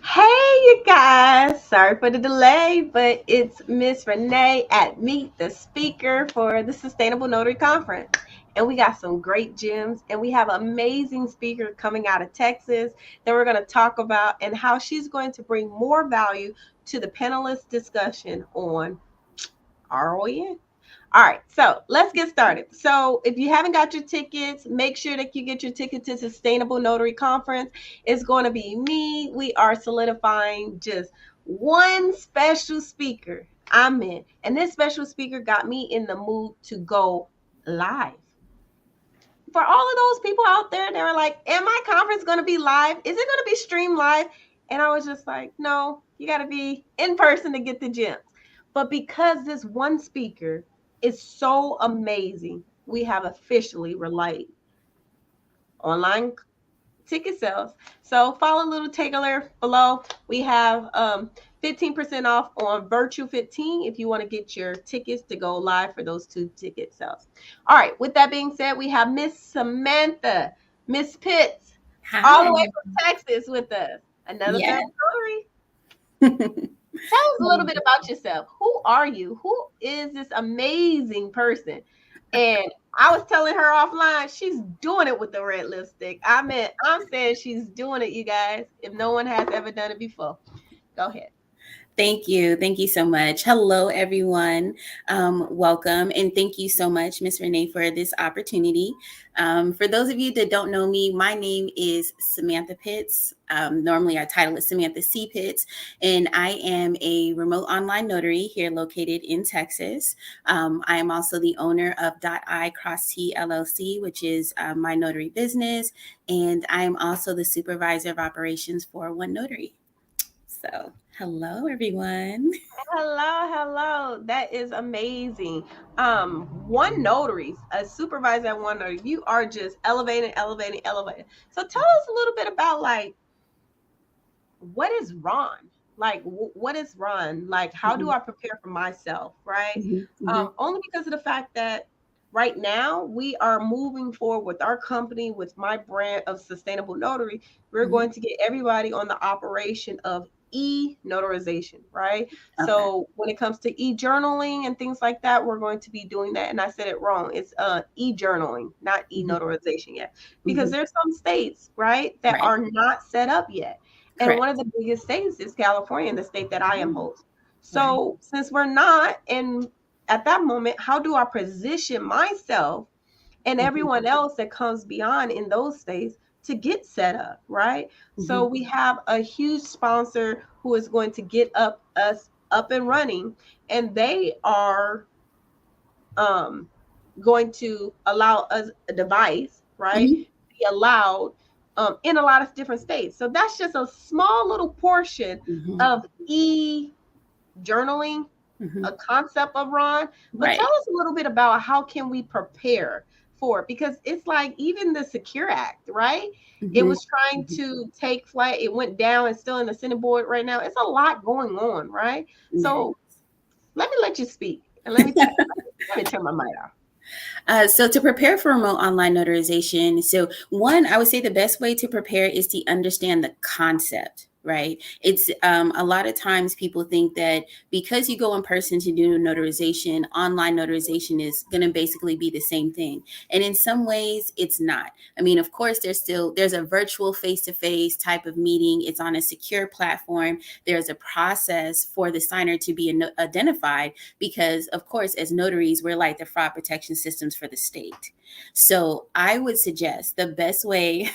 Hey, you guys. Sorry for the delay, but it's Miss Renee at Meet the Speaker for the Sustainable Notary Conference. And we got some great gems, and we have an amazing speaker coming out of Texas that we're going to talk about and how she's going to bring more value to the panelist discussion on RON. All right, so let's get started. So if you haven't got your tickets, make sure that you get your ticket to Sustainable Notary Conference. It's going to be me. We are solidifying just one special speaker. I'm in. And this special speaker got me in the mood to go live. For all of those people out there, they were like, am my conference going to be live? Is it going to be streamed live? And I was just like, no, you got to be in person to get the gems. But because this one speaker is so amazing, we have officially relayed online ticket sales. So follow little take alert below. We have 15% off on Virtual 15 if you want to get your tickets to go live for those 2 ticket sales. All right. With that being said, we have Miss Samantha, Miss Pitts, all the way from Texas with us. Another family story. Tell us a little bit about yourself. Who are you? Who is this amazing person? And I was telling her offline, she's doing it with the red lipstick. I'm saying she's doing it, you guys, if no one has ever done it before. Go ahead. Thank you. Thank you so much. Hello, everyone. Welcome. And thank you so much, Ms. Renee, for this opportunity. For those of you that don't know me, my name is Samantha Pitts. Normally, our title is Samantha C. Pitts, and I am a remote online notary here located in Texas. I am also the owner of 𝐼_T LLC, which is my notary business, and I am also the supervisor of operations for One Notary. So, hello, everyone. Hello. That is amazing. One Notaries, a supervisor at One Notary, you are just elevating. So tell us a little bit about like what is Ron? Like what is Ron? Like how do I prepare for myself, right? Only because of the fact that right now we are moving forward with our company, with my brand of Sustainable Notary. We're going to get everybody on the operation of e-notarization, right? Okay. So when it comes to e-journaling and things like that, we're going to be doing that. And I said it wrong. It's e-journaling, not e-notarization yet, because there's some states, right, that are not set up yet. And one of the biggest states is California, the state that I am host. So since we're not, and at that moment, how do I position myself and everyone else that comes beyond in those states to get set up, right? So we have a huge sponsor who is going to get us up and running, and they are going to allow us a device, right? Be allowed in a lot of different states. So that's just a small little portion of e-journaling, a concept of Ron. But tell us a little bit about how can we prepare for it? Because it's like even the Secure Act, right? It was trying to take flight. It went down. It's still in the Senate board right now. It's a lot going on, right? So let you speak. And let me turn my mic off. So to prepare for remote online notarization, so one, I would say the best way to prepare is to understand the concept, right? It's a lot of times people think that because you go in person to do notarization, online notarization is going to basically be the same thing. And in some ways, it's not. I mean, of course, there's a virtual face-to-face type of meeting. It's on a secure platform. There's a process for the signer to be identified because, of course, as notaries, we're like the fraud protection systems for the state. So I would suggest the best way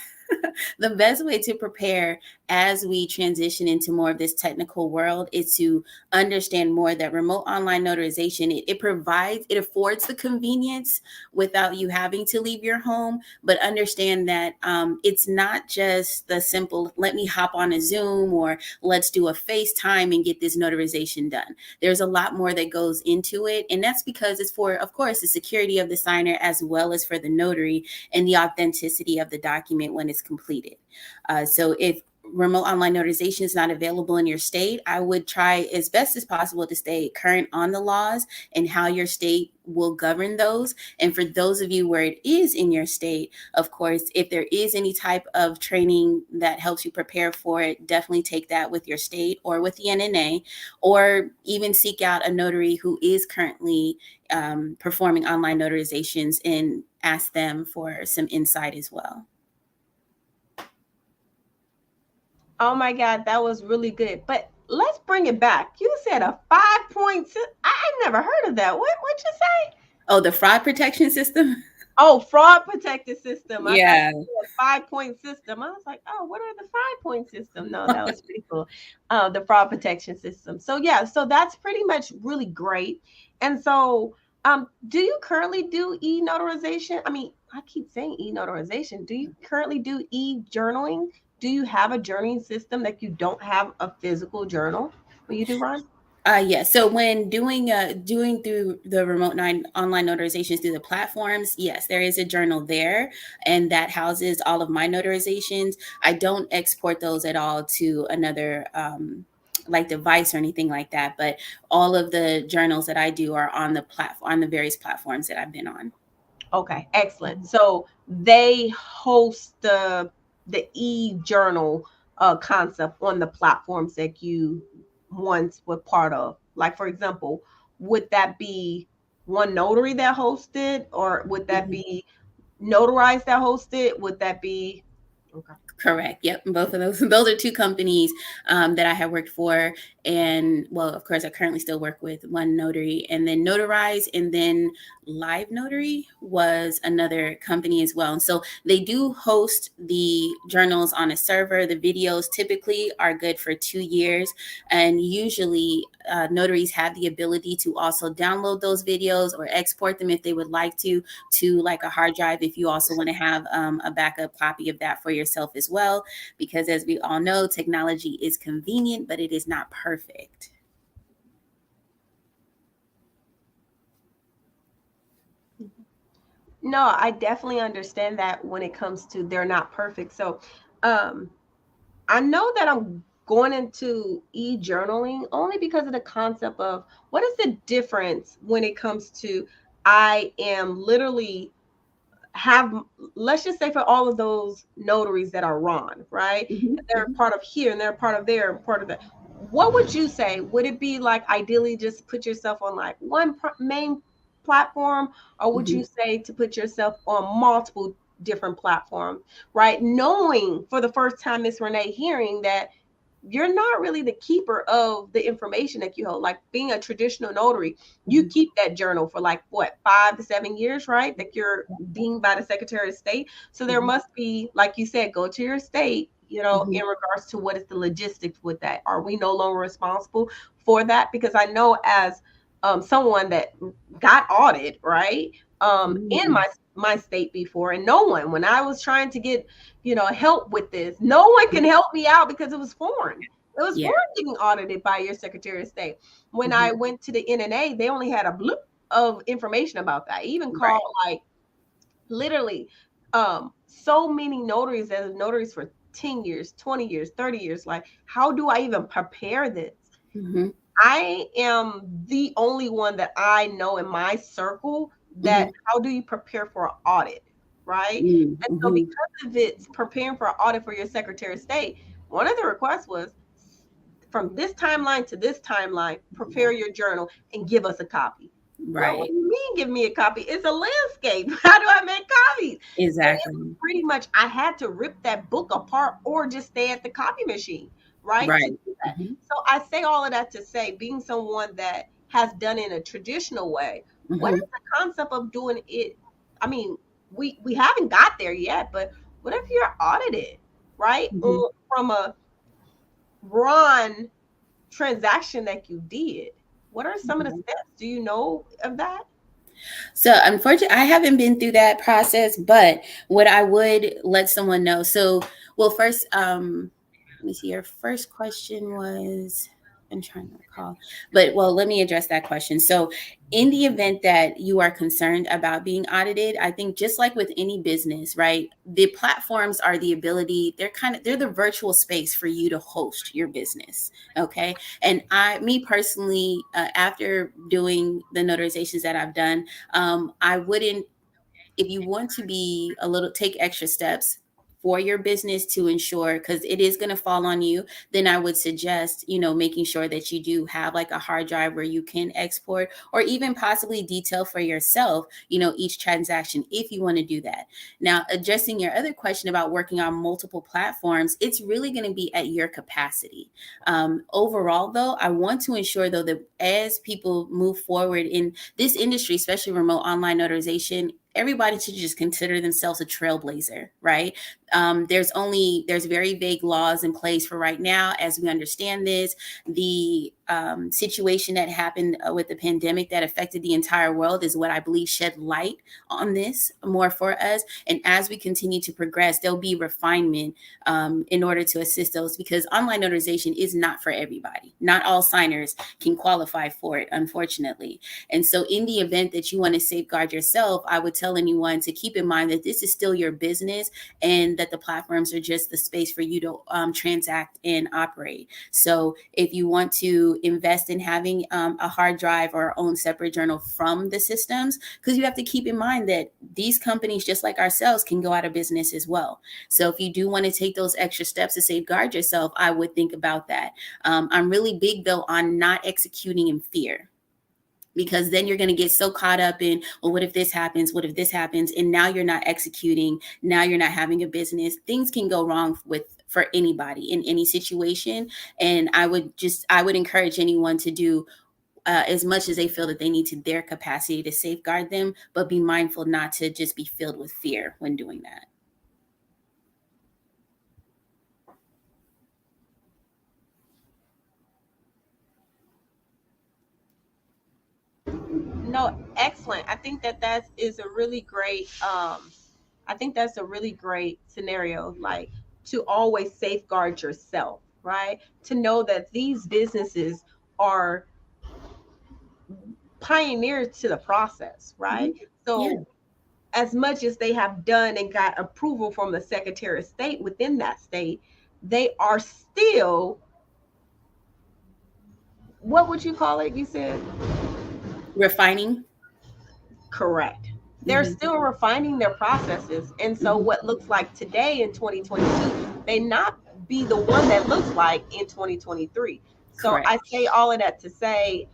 to prepare as we transition into more of this technical world is to understand more that remote online notarization, it affords the convenience without you having to leave your home, but understand that it's not just the simple, let me hop on a Zoom or let's do a FaceTime and get this notarization done. There's a lot more that goes into it. And that's because it's for, of course, the security of the signer as well as for the notary and the authenticity of the document when it's completed. So if remote online notarization is not available in your state, I would try as best as possible to stay current on the laws and how your state will govern those. And for those of you where it is in your state, of course, if there is any type of training that helps you prepare for it, definitely take that with your state or with the NNA, or even seek out a notary who is currently performing online notarizations and ask them for some insight as well. Oh my God, that was really good. But let's bring it back. You said a 5-point system. I've never heard of that. What'd you say? Oh, the fraud protection system? Oh, fraud protected system. I thought Yeah. you said 5-point system. I was like, oh, what are the 5-point system? No, that was pretty cool. The fraud protection system. So yeah, so that's pretty much really great. And so do you currently do e-notarization? I mean, I keep saying e-notarization. Do you currently do e-journaling? Do you have a journaling system that you don't have a physical journal? Will you do, Ron? Yeah. So when doing through the remote online notarizations through the platforms, yes, there is a journal there, and that houses all of my notarizations. I don't export those at all to another like device or anything like that. But all of the journals that I do are on the platform, on the various platforms that I've been on. Okay, excellent. So they host the e-journal concept on the platforms that you once were part of. Like for example, would that be One Notary that hosted, or would that be Notarized that hosted? Would that be okay? Correct. Yep. Both of those. Those are two companies that I have worked for. And well, of course, I currently still work with One Notary, and then Notarize, and then Live Notary was another company as well. And so they do host the journals on a server. The videos typically are good for 2 years. And usually notaries have the ability to also download those videos or export them if they would like to like a hard drive, if you also want to have a backup copy of that for yourself as well. Because as we all know, technology is convenient, but it is not perfect. No, I definitely understand that when it comes to they're not perfect. So I know that I'm going into e-journaling only because of the concept of what is the difference when it comes to I am literally have, let's just say for all of those notaries that are Ron, right? Mm-hmm. And they're part of here and they're part of there and part of that. What would you say? Would it be like ideally just put yourself on like one main platform, or would Mm-hmm. you say to put yourself on multiple different platforms, right? Knowing for the first time, Miss Renee, hearing that you're not really the keeper of the information that you hold. Like being a traditional notary, you keep that journal for like what, 5 to 7 years, right? That you're deemed by the Secretary of State. So there must be, like you said, go to your state, Mm-hmm. in regards to what is the logistics with that. Are we no longer responsible for that? Because I know as someone that got audited, right? In Mm-hmm. my state before, and no one, when I was trying to get help with this, no one can help me out because it was foreign. It was Yeah. foreign getting audited by your Secretary of State. When Mm-hmm. I went to the NNA, they only had a bloop of information about that. I even Right. called like literally so many notaries as notaries for 10 years, 20 years, 30 years. Like, how do I even prepare this? Mm-hmm. I am the only one that I know in my circle that Mm-hmm. how do you prepare for an audit, right? And so Mm-hmm. because of it's preparing for an audit for your Secretary of State, one of the requests was from this timeline to this timeline, prepare your journal and give us a copy. Well, what Right. do you mean give me a copy? It's a landscape. How do I make copies? And it was Exactly. pretty much I had to rip that book apart or just stay at the copy machine, right? To Right. do that. Mm-hmm. So I say all of that to say, being someone that has done it in a traditional way, what Mm-hmm. is the concept of doing it? I mean, we haven't got there yet, but what if you're audited, right? Mm-hmm. Or from a run transaction that you did? What are some of the steps? Do you know of that? So unfortunately, I haven't been through that process, but what I would let someone know. So, well, first, let me see. Your first question was. I'm trying to recall. But well, let me address that question. So, in the event that you are concerned about being audited, I think just like with any business, right? The platforms are the ability, they're the virtual space for you to host your business. Okay. And me personally, after doing the notarizations that I've done, I wouldn't, if you want to be a little, take extra steps for your business to ensure, because it is going to fall on you, then I would suggest, making sure that you do have like a hard drive where you can export, or even possibly detail for yourself, each transaction, if you want to do that. Now, addressing your other question about working on multiple platforms, it's really going to be at your capacity. Overall, though, I want to ensure, though, that as people move forward in this industry, especially remote online notarization, everybody should just consider themselves a trailblazer, right? There's very vague laws in place for right now, as we understand this. The situation that happened with the pandemic that affected the entire world is what I believe shed light on this more for us. And as we continue to progress, there'll be refinement in order to assist those, because online notarization is not for everybody. Not all signers can qualify for it, unfortunately. And so in the event that you want to safeguard yourself, I would tell anyone to keep in mind that this is still your business, and that the platforms are just the space for you to transact and operate. So if you want to invest in having a hard drive or own separate journal from the systems, because you have to keep in mind that these companies, just like ourselves, can go out of business as well. So if you do want to take those extra steps to safeguard yourself, I would think about that. I'm really big, though, on not executing in fear, because then you're going to get so caught up in, well, what if this happens? What if this happens? And now you're not executing. Now you're not having a business. Things can go wrong for anybody in any situation. And I would encourage anyone to do as much as they feel that they need to their capacity to safeguard them, but be mindful not to just be filled with fear when doing that. No, excellent. I think that is a really great. I think that's a really great scenario. Like, to always safeguard yourself, right? To know that these businesses are pioneers to the process, right? Mm-hmm. So, Yeah. as much as they have done and got approval from the Secretary of State within that state, they are still, what would you call it? You said Refining. correct. They're Mm-hmm. still refining their processes. And so Mm-hmm. what looks like today in 2022 may not be the one that looks like in 2023. So Correct. I say all of that to say,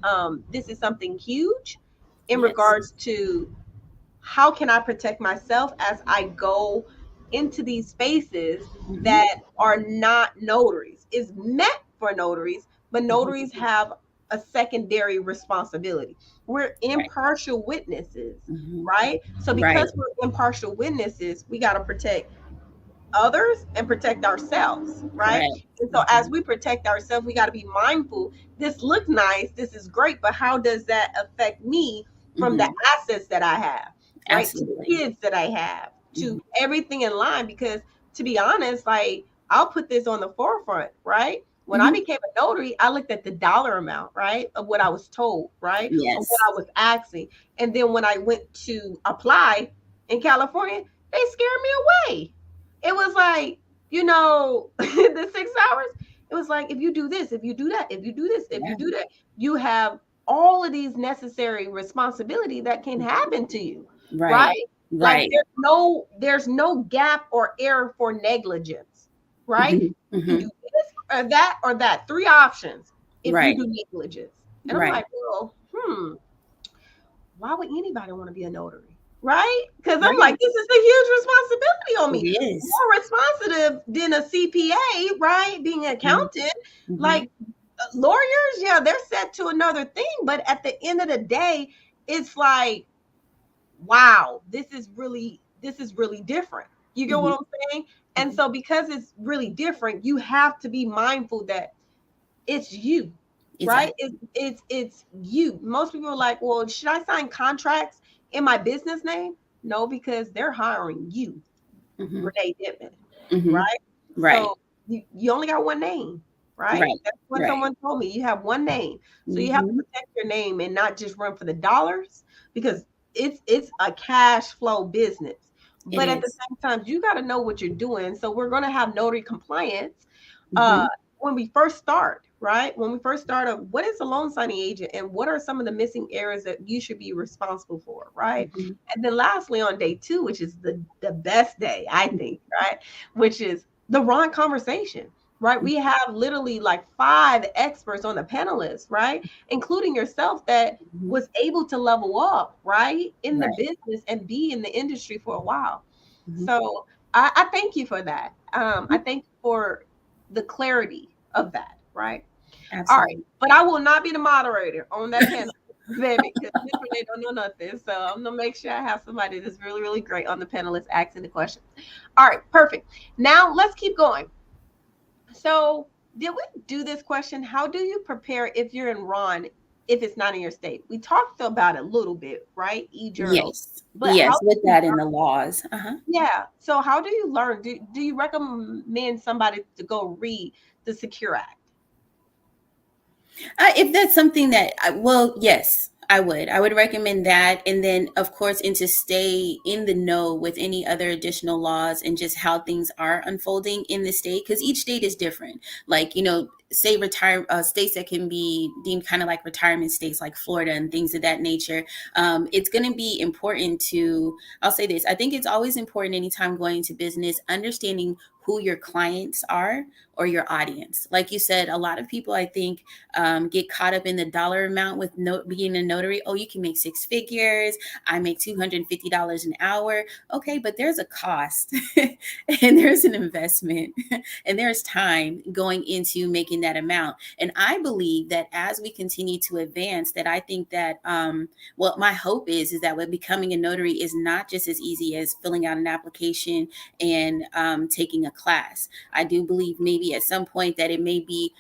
this is something huge in Yes. regards to how can I protect myself as I go into these spaces Mm-hmm. that are not notaries. Is meant for notaries, but Mm-hmm. notaries have a secondary responsibility. We're Right. impartial witnesses, Mm-hmm. right? So Right. because we're impartial witnesses, we got to protect others and protect ourselves, right? Correct. And so Mm-hmm. as we protect ourselves, we got to be mindful. This looks nice, this is great, but how does that affect me from the Mm-hmm. assets that I have, right? To the Absolutely. kids that I have, Mm-hmm. to everything in line. Because to be honest, like, I'll put this on the forefront, right? When I Mm-hmm. became a notary, I looked at the dollar amount, right, of what I was told, right, of what Yes. I was asking. And then when I went to apply in California, they scared me away. It was like, the 6 hours, it was like, if you do this, if you do that, if you do this, if you Yeah. do that, you have all of these necessary responsibility that can happen to you, Right. right? Like, Right. there's no gap or error for negligence, right? Mm-hmm. You can Mm-hmm. do this or that, three options if you Right. do negligence. And I'm Right. like, well, why would anybody want to be a notary? Right? Because I'm Right. like, this is a huge responsibility on It me. is. More responsive than a CPA, right? Being an Mm-hmm. accountant. Mm-hmm. Like, lawyers, yeah, they're set to another thing. But at the end of the day, it's like, wow, this is really different. You get Mm-hmm. what I'm saying? And Mm-hmm. so because it's really different, you have to be mindful that it's you, right? Exactly. It's you. Most people are like, well, should I sign contracts in my business name? No, because they're hiring you, Mm-hmm. Renea Dentman, Mm-hmm. right? Right. So you only got one name, right? Right. That's what Right. someone told me. You have one name. So you have to Mm-hmm. protect your name and not just run for the dollars, because it's a cash flow business. It But at the is. same time, you got to know what you're doing. So we're going to have notary compliance uh, Mm-hmm. when we first start, right? When we first start, what is a loan signing agent and what are some of the missing areas that you should be responsible for, right? Mm-hmm. And then lastly, on day two, which is the best day, I think, right? Which is the Ron conversation, right? We have literally like 5 experts on the panelists, right? Including yourself that Mm-hmm. was able to level up, right? In the Right. business and be in the industry for a while. Mm-hmm. So I thank you for that. I thank you for the clarity of that, right? All right, Absolutely. but I will not be the moderator on that panel, baby, because Miss Renee don't know nothing. So I'm gonna make sure I have somebody that's really, really great on the panelists asking the questions. All right, perfect. Now let's keep going. So did we do this question? How do you prepare if you're in Ron if it's not in your state? We talked about it a little bit, right? E-journal. Yes. But how Yes. do With you that in the laws. Uh-huh. yeah. So how do you learn? Do you recommend somebody to go read the Secure Act? If that's something that, well, yes, I would. I would recommend that. And then, of course, and to stay in the know with any other additional laws and just how things are unfolding in the state, because each state is different. Like, say retire states that can be deemed kind of like retirement states, like Florida and things of that nature. It's going to be important to, I'll say this, I think it's always important anytime going into business, understanding who your clients are or your audience. Like you said, a lot of people, I think, get caught up in the dollar amount with being a notary. Oh, you can make 6 figures. I make $250 an hour. Okay, but there's a cost and there's an investment and there's time going into making that amount. And I believe that as we continue to advance, that I think that what my hope is that with becoming a notary is not just as easy as filling out an application and taking a class. I do believe maybe at some point that it may be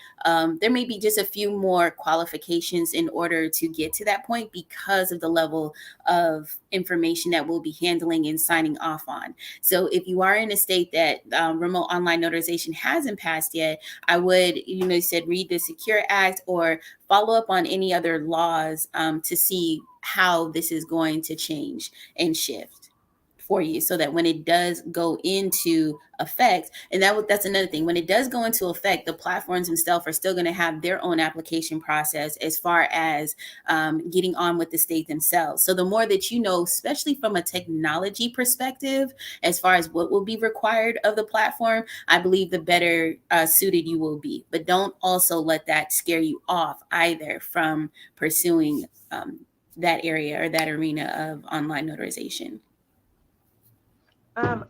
there may be just a few more qualifications in order to get to that point because of the level of information that we'll be handling and signing off on. So if you are in a state that remote online notarization hasn't passed yet, I would, you said read the Secure Act or follow up on any other laws to see how this is going to change and shift for you, so that when it does go into effect, and that's another thing, when it does go into effect, the platforms themselves are still going to have their own application process as far as getting on with the state themselves. So the more that you know, especially from a technology perspective, as far as what will be required of the platform, I believe the better suited you will be. But don't also let that scare you off either from pursuing that area or that arena of online notarization.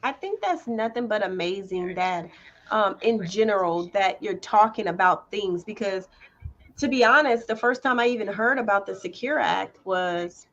I think that's nothing but amazing that, in general, that you're talking about things because, to be honest, the first time I even heard about the Secure Act was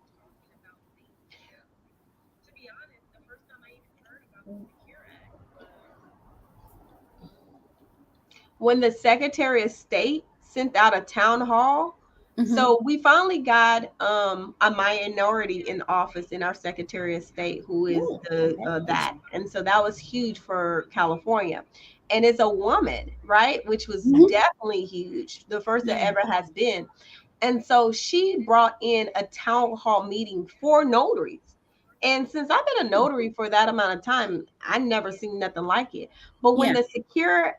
when the Secretary of State sent out a town hall. Mm-hmm. So we finally got a minority in office in our Secretary of State who is Ooh, the that, congratulations. and so that was huge for California, and it's a woman, right, which was Mm-hmm. definitely huge, the first that Yeah. ever has been. And so she brought in a town hall meeting for notaries. And since I've been a notary for that amount of time, I never seen nothing like it. But when Yeah. the Secure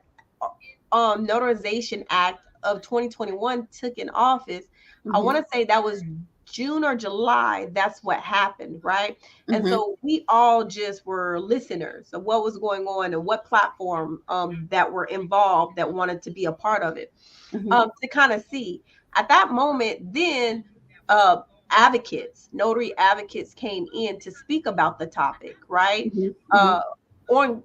Notarization Act of 2021 took in office, I Mm-hmm. want to say that was June or July. That's what happened, right? And Mm-hmm. so we all just were listeners of what was going on and what platform that were involved that wanted to be a part of it, Mm-hmm. to kind of see. At that moment, then uh, notary advocates came in to speak about the topic, right? Mm-hmm. Uh, on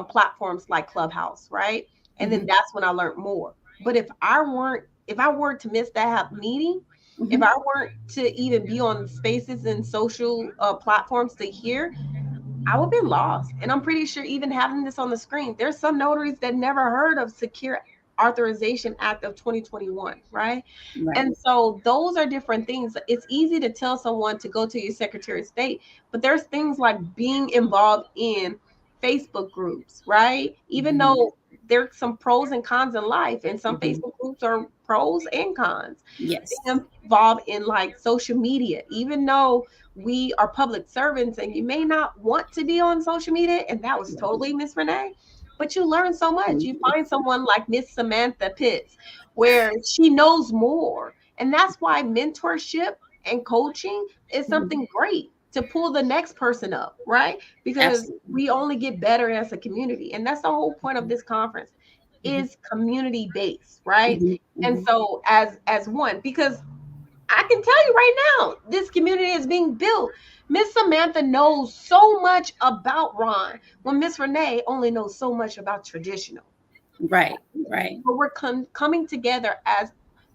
platforms like Clubhouse, right? And then Mm-hmm. that's when I learned more. But if I were to miss that meeting, if Mm-hmm. I weren't to even be on spaces and social platforms to hear, I would be lost. And I'm pretty sure even having this on the screen, there's some notaries that never heard of Secure Authorization Act of 2021, right? Right. And so those are different things. It's easy to tell someone to go to your Secretary of State, but there's things like being involved in Facebook groups, right? Even Mm-hmm. though there's some pros and cons in life, and some Mhm. Facebook groups are pros and cons. Yes. Being involved in like social media, even though we are public servants and you may not want to be on social media, and that was totally Miss Renee, but you learn so much. You find someone like Miss Samantha Pitts where she knows more. And that's why mentorship and coaching is Mhm. something great to pull the next person up, right? Because Absolutely. we only get better as a community. And that's the whole point of this conference Mhm. is community based, right? Mhm. And Mhm. so as one, because I can tell you right now, this community is being built. Miss Samantha knows so much about Ron, when Miss Renee only knows so much about traditional. Right. Right. But we're coming together as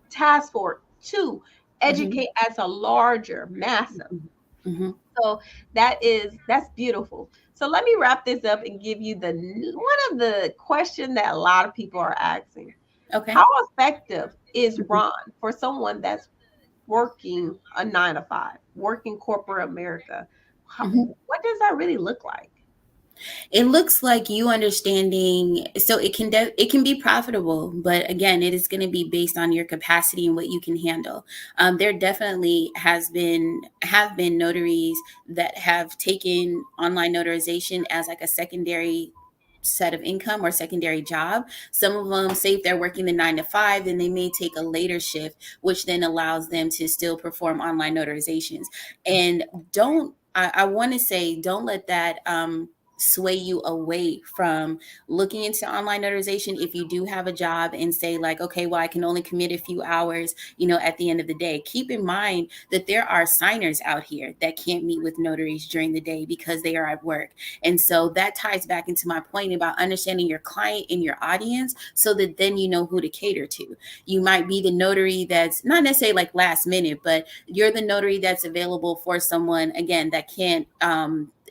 task force to Mhm. educate as a larger, massive. Mhm. Mhm. So that's beautiful. So let me wrap this up and give you the one of the question that a lot of people are asking. Okay. How effective is Mhm. Ron for someone that's working a 9 to 5, working corporate America? Mhm. What does that really look like? It looks like you understanding, so it can be profitable, but again, it is going to be based on your capacity and what you can handle. There definitely have been notaries that have taken online notarization as like a secondary set of income or secondary job. Some of them say if they're working the 9 to 5, then they may take a later shift, which then allows them to still perform online notarizations. And I want to say, don't let that sway you away from looking into online notarization if you do have a job and say like, okay, well, I can only commit a few hours, at the end of the day. Keep in mind that there are signers out here that can't meet with notaries during the day because they are at work. And so that ties back into my point about understanding your client and your audience so that then you know who to cater to. You might be the notary that's not necessarily like last minute, but you're the notary that's available for someone, again, that can't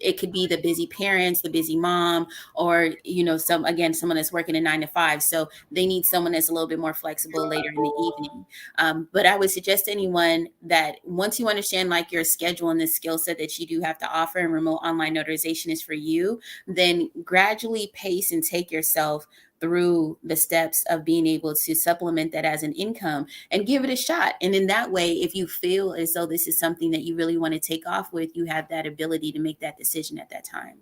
it could be the busy parents, the busy mom, or someone that's working a 9 to 5, so they need someone that's a little bit more flexible later in the evening. But I would suggest to anyone that once you understand like your schedule and the skill set that you do have to offer, and remote online notarization is for you, then gradually pace and take yourself through the steps of being able to supplement that as an income and give it a shot. And in that way, if you feel as though this is something that you really want to take off with, you have that ability to make that decision at that time.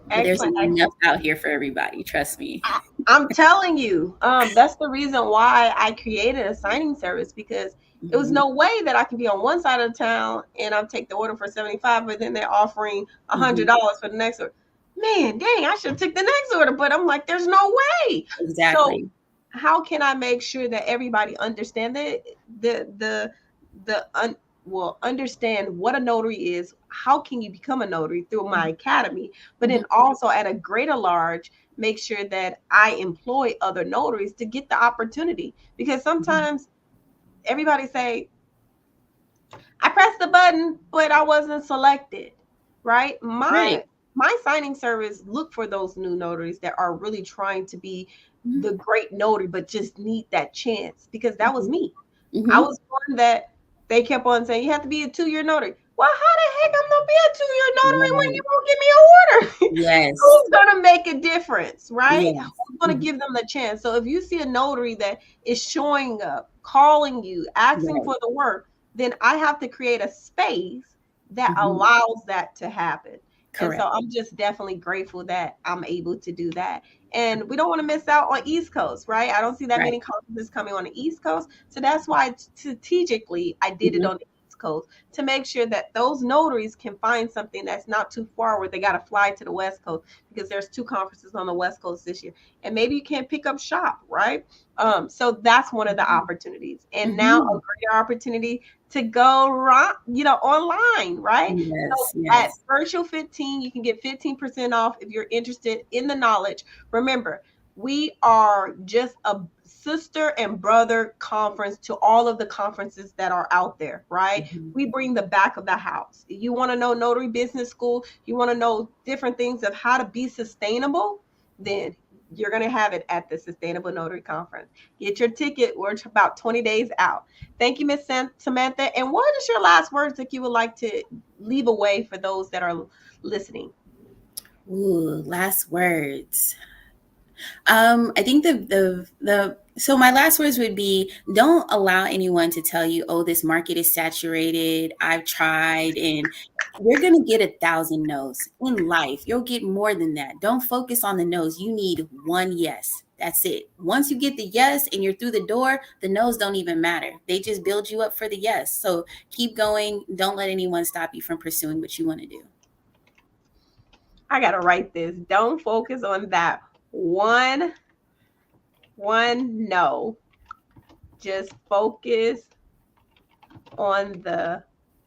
But there's Excellent, enough excellent. out here for everybody. Trust me. I'm telling you, that's the reason why I created a signing service, because it was Mhm. no way that I can be on one side of the town and I'll take the order for 75, but then they're offering a hundred Mhm. dollars for the next order. Man, dang, I should have took the next order, but I'm like, there's no way. So Exactly. how can I make sure that everybody understand the un, well, understand what a notary is? How can you become a notary through my academy? But Mhm. then also at a greater large, make sure that I employ other notaries to get the opportunity, because Mhm. sometimes everybody say, I pressed the button, but I wasn't selected, right? My Right. my signing service look for those new notaries that are really trying to be Mhm. the great notary, but just need that chance, because that was Mhm. me. I Mhm. was one that they kept on saying you have to be a 2-year notary. Well, how the heck I'm gonna be a 2-year notary when you Right. won't give me an order? Yes. Who's gonna make a difference, right? Yes. Who's gonna Mhm. give them the chance? So if you see a notary that is showing up, calling you, asking Right. for the work, then I have to create a space that Mhm. allows that to happen. And so Correct. I'm just definitely grateful that I'm able to do that. And we don't want to miss out on East Coast, right? I don't see that Right. many conferences coming on the East Coast. So that's why strategically I did it Mhm. on the East Coast, to make sure that those notaries can find something that's not too far where they got to fly to the West Coast, because there's 2 conferences on the West Coast this year. And maybe you can't pick up shop, right? So that's one of the opportunities. And now a Mhm. greater opportunity to go online, right? So Yes. at Yes. Virtual 15, you can get 15% off if you're interested in the knowledge. Remember, we are just a sister and brother conference to all of the conferences that are out there, right? Mhm. We bring the back of the house. You want to know Notary Business School, you want to know different things of how to be sustainable, then you're going to have it at the Sustainable Notary Conference. Get your ticket. We're about 20 days out. Thank you, Miss Samantha. And what is your last words that you would like to leave away for those that are listening? Ooh, last words. I think so my last words would be, don't allow anyone to tell you, oh, this market is saturated, I've tried, and you're going to get 1,000 no's in life. You'll get more than that. Don't focus on the no's. You need one yes. That's it. Once you get the yes and you're through the door, the no's don't even matter. They just build you up for the yes. So keep going. Don't let anyone stop you from pursuing what you want to do. I got to write this. Don't focus on that one no. Just focus on the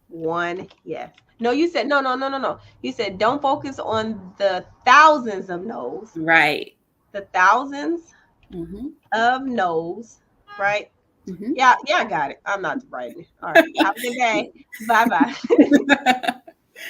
one yes. No, you said no. You said don't focus on the thousands of no's. Right. The thousands of no's, right? Yeah, I got it. I'm not writing. All right. Have a good day. Bye-bye.